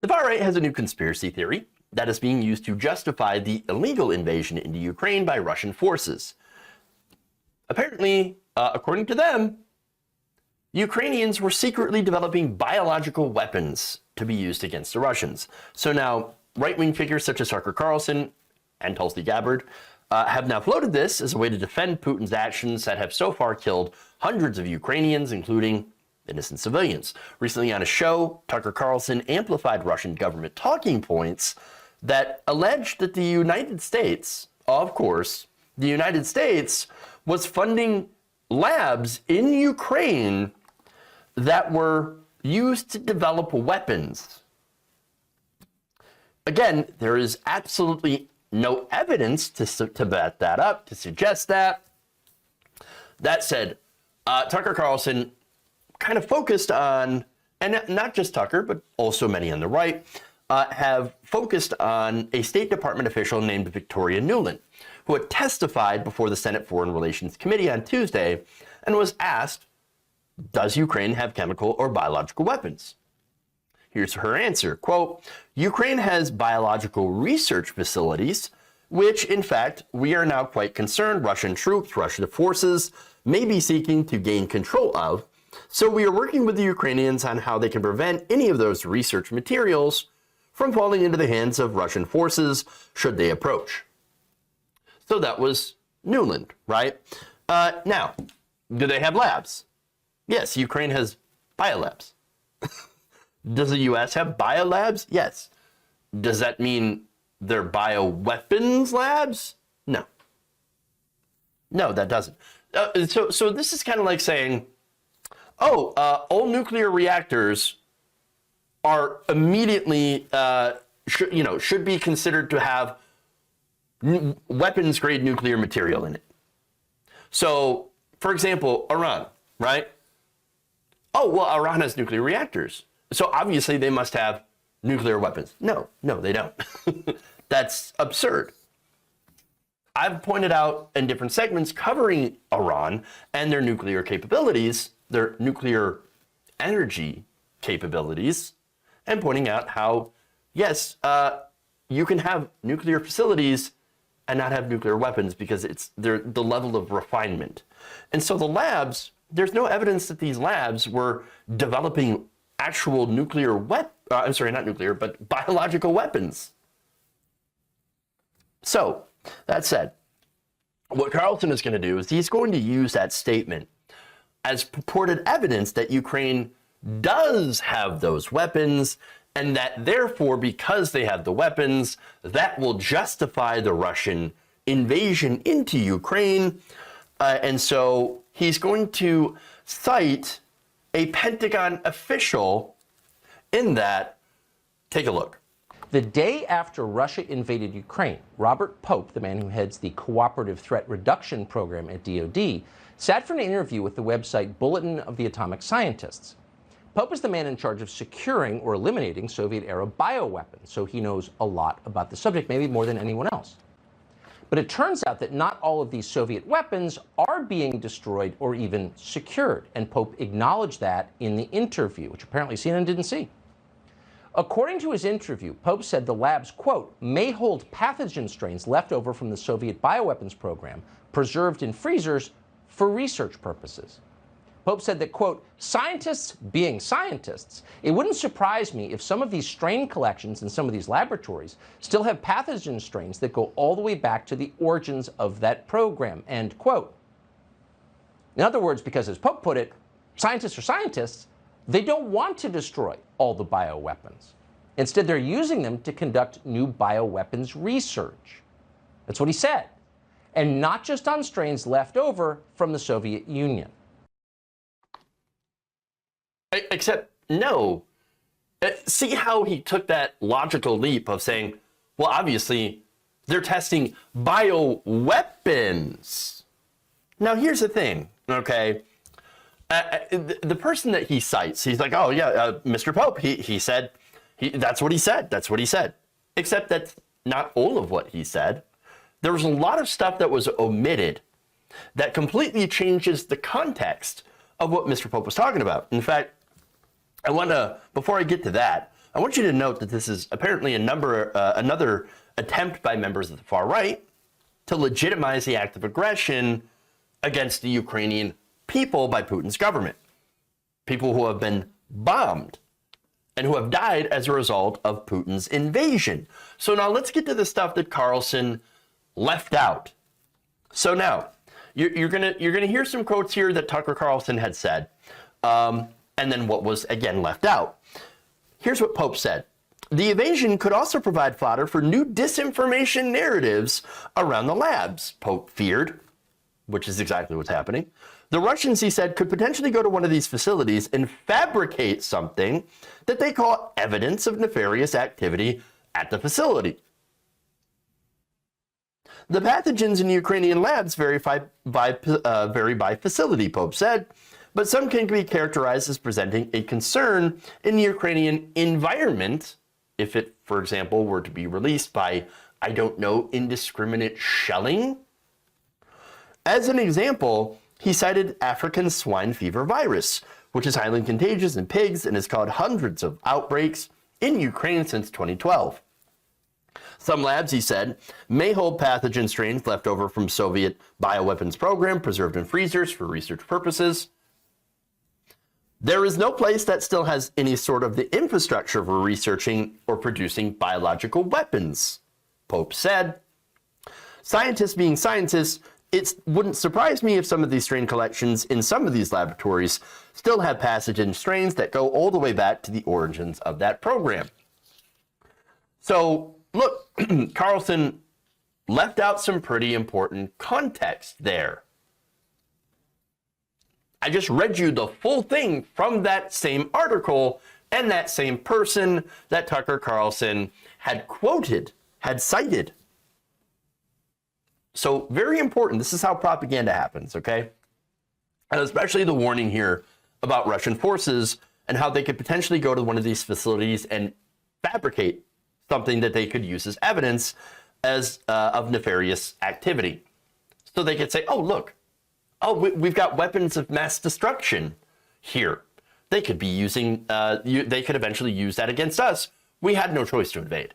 The far right has a new conspiracy theory that is being used to justify the illegal invasion into Ukraine by Russian forces. Apparently, according to them, Ukrainians were secretly developing biological weapons to be used against the Russians. So now, right-wing figures such as Tucker Carlson and Tulsi Gabbard have now floated this as a way to defend Putin's actions that have so far killed hundreds of Ukrainians, including innocent civilians. Recently on a show, Tucker Carlson amplified Russian government talking points that alleged that the United States, of course, the United States was funding labs in Ukraine that were used to develop weapons. Again, there is absolutely no evidence to back that up, to suggest that. That said, Tucker Carlson kind of focused on, and not just Tucker, but also many on the right, have focused on a State Department official named Victoria Nuland, who had testified before the Senate Foreign Relations Committee on Tuesday and was asked, does Ukraine have chemical or biological weapons? Here's her answer, quote, Ukraine has biological research facilities, which in fact, we are now quite concerned Russian troops, Russian forces may be seeking to gain control of. So we are working with the Ukrainians on how they can prevent any of those research materials from falling into the hands of Russian forces should they approach. So that was Nuland, right? Now, do they have labs? Yes, Ukraine has biolabs. Does the US have biolabs? Yes. Does that mean they're bioweapons labs? No. No, that doesn't. So this is kind of like saying, all nuclear reactors are immediately, should be considered to have weapons-grade nuclear material in it. So, for example, Iran, right? Oh, well, Iran has nuclear reactors. So obviously they must have nuclear weapons. No, they don't. That's absurd. I've pointed out in different segments covering Iran and their nuclear capabilities, their nuclear energy capabilities, and pointing out how, yes, you can have nuclear facilities and not have nuclear weapons because it's the level of refinement. And so the labs, there's no evidence that these labs were developing actual nuclear not nuclear, but biological weapons. So, that said, what Carlson is going to do is he's going to use that statement as purported evidence that Ukraine does have those weapons, and that therefore, because they have the weapons, that will justify the Russian invasion into Ukraine. And so he's going to cite a Pentagon official in that. Take a look. The day after Russia invaded Ukraine, Robert Pope, the man who heads the Cooperative Threat Reduction Program at DoD, sat for an interview with the website Bulletin of the Atomic Scientists. Pope is the man in charge of securing or eliminating Soviet-era bioweapons, so he knows a lot about the subject, maybe more than anyone else. But it turns out that not all of these Soviet weapons are being destroyed or even secured, and Pope acknowledged that in the interview, which apparently CNN didn't see. According to his interview, Pope said the labs, quote, may hold pathogen strains left over from the Soviet bioweapons program, preserved in freezers for research purposes. Pope said that, quote, scientists being scientists, it wouldn't surprise me if some of these strain collections in some of these laboratories still have pathogen strains that go all the way back to the origins of that program, end quote. In other words, because as Pope put it, scientists are scientists, they don't want to destroy all the bioweapons. Instead, they're using them to conduct new bioweapons research. That's what he said. And not just on strains left over from the Soviet Union. Except, no. See how he took that logical leap of saying, well, obviously, they're testing bioweapons. Now, here's the thing, okay? The person that he cites, he's like, oh, yeah, Mr. Pope, he said, that's what he said, that's what he said. Except that's not all of what he said. There was a lot of stuff that was omitted that completely changes the context of what Mr. Pope was talking about. In fact, I want to, before I get to that, I want you to note that this is apparently another attempt by members of the far right to legitimize the act of aggression against the Ukrainian people by Putin's government. People who have been bombed and who have died as a result of Putin's invasion. So now let's get to the stuff that Carlson left out. So now you're gonna hear some quotes here that Tucker Carlson had said, and then what was again left out. Here's what Pope said. The invasion could also provide fodder for new disinformation narratives around the labs, Pope feared, which is exactly what's happening. The Russians, he said, could potentially go to one of these facilities and fabricate something that they call evidence of nefarious activity at the facility. The pathogens in Ukrainian labs vary by facility, Pope said, but some can be characterized as presenting a concern in the Ukrainian environment if it, for example, were to be released by, I don't know, indiscriminate shelling. As an example, he cited African swine fever virus, which is highly contagious in pigs and has caused hundreds of outbreaks in Ukraine since 2012. Some labs, he said, may hold pathogen strains left over from Soviet bioweapons program preserved in freezers for research purposes. There is no place that still has any sort of the infrastructure for researching or producing biological weapons, Pope said. Scientists being scientists, it wouldn't surprise me if some of these strain collections in some of these laboratories still have pathogen strains that go all the way back to the origins of that program. So, look, Carlson left out some pretty important context there. I just read you the full thing from that same article and that same person that Tucker Carlson had quoted, had cited. So very important. This is how propaganda happens, okay? And especially the warning here about Russian forces and how they could potentially go to one of these facilities and fabricate something that they could use as evidence of nefarious activity. So they could say, oh, look, we've got weapons of mass destruction here. They could be using, they could eventually use that against us. We had no choice to invade.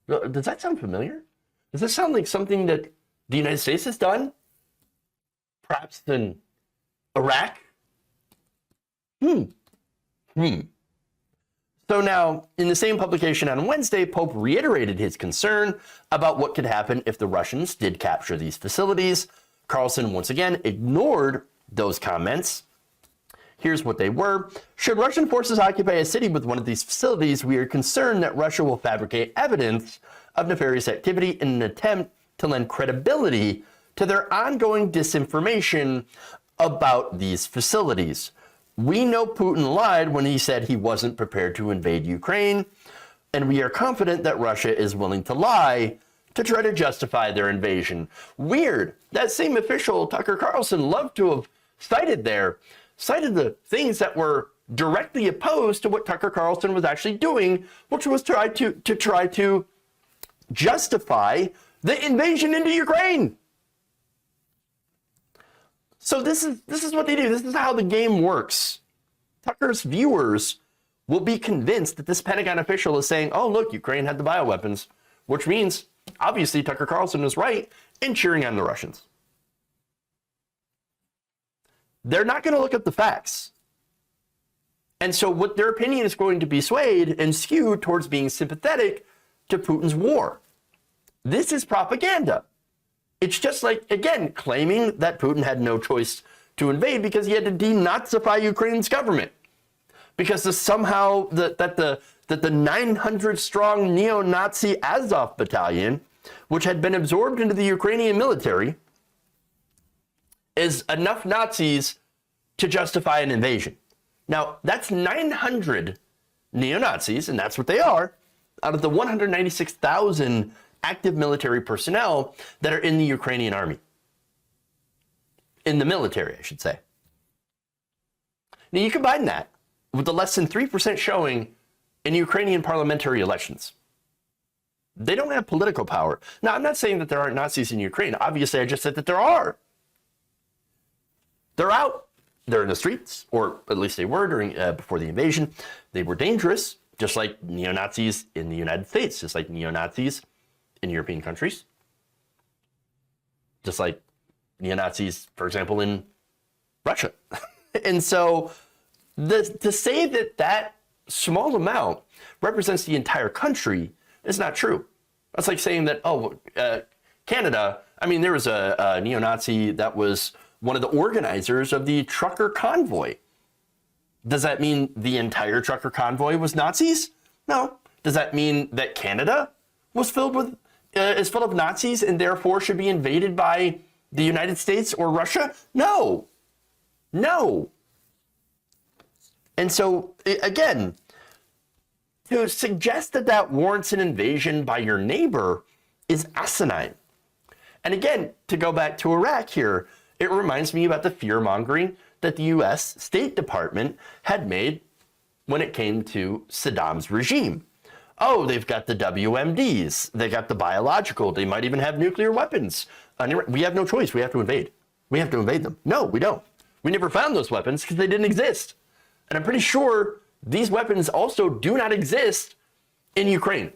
Does that sound familiar? Does this sound like something that the United States has done? Perhaps in Iraq? So now, in the same publication on Wednesday, Pope reiterated his concern about what could happen if the Russians did capture these facilities. Carlson once again ignored those comments. Here's what they were. Should Russian forces occupy a city with one of these facilities, we are concerned that Russia will fabricate evidence of nefarious activity in an attempt to lend credibility to their ongoing disinformation about these facilities. We know Putin lied when he said he wasn't prepared to invade Ukraine, and we are confident that Russia is willing to lie to try to justify their invasion. Weird. That same official, Tucker Carlson, loved to have cited the things that were directly opposed to what Tucker Carlson was actually doing, which was try to justify the invasion into Ukraine. So this is what they do. This is how the game works. Tucker's viewers will be convinced that this Pentagon official is saying, oh, look, Ukraine had the bioweapons, which means, obviously, Tucker Carlson is right in cheering on the Russians. They're not going to look at the facts. And so what their opinion is going to be swayed and skewed towards being sympathetic to Putin's war. This is propaganda. It's just like, again, claiming that Putin had no choice to invade because he had to denazify Ukraine's government. Because somehow that the 900-strong neo-Nazi Azov battalion, which had been absorbed into the Ukrainian military, is enough Nazis to justify an invasion. Now, that's 900 neo-Nazis, and that's what they are, out of the 196,000 active military personnel that are in the Ukrainian army. In the military, I should say. Now, you combine that with the less than 3% showing in Ukrainian parliamentary elections. They don't have political power. Now, I'm not saying that there aren't Nazis in Ukraine. Obviously, I just said that there are. They're out They're in the streets, or at least they were during before the invasion. They were dangerous, just like neo-Nazis in the United States, just like neo-Nazis in European countries, just like neo-Nazis, for example, in Russia. And so to say that that small amount represents the entire country is not true. That's like saying that, Canada, I mean, there was a neo-Nazi that was one of the organizers of the trucker convoy. Does that mean the entire trucker convoy was Nazis? No. Does that mean that Canada was filled with is full of Nazis and therefore should be invaded by the United States or Russia? No. No. And so, again, to suggest that that warrants an invasion by your neighbor is asinine. And again, to go back to Iraq here, it reminds me about the fear-mongering that the U.S. State Department had made when it came to Saddam's regime. Oh, they've got the WMDs, they got the biological, they might even have nuclear weapons. We have no choice, we have to invade. We have to invade them. No, we don't. We never found those weapons because they didn't exist. And I'm pretty sure these weapons also do not exist in Ukraine.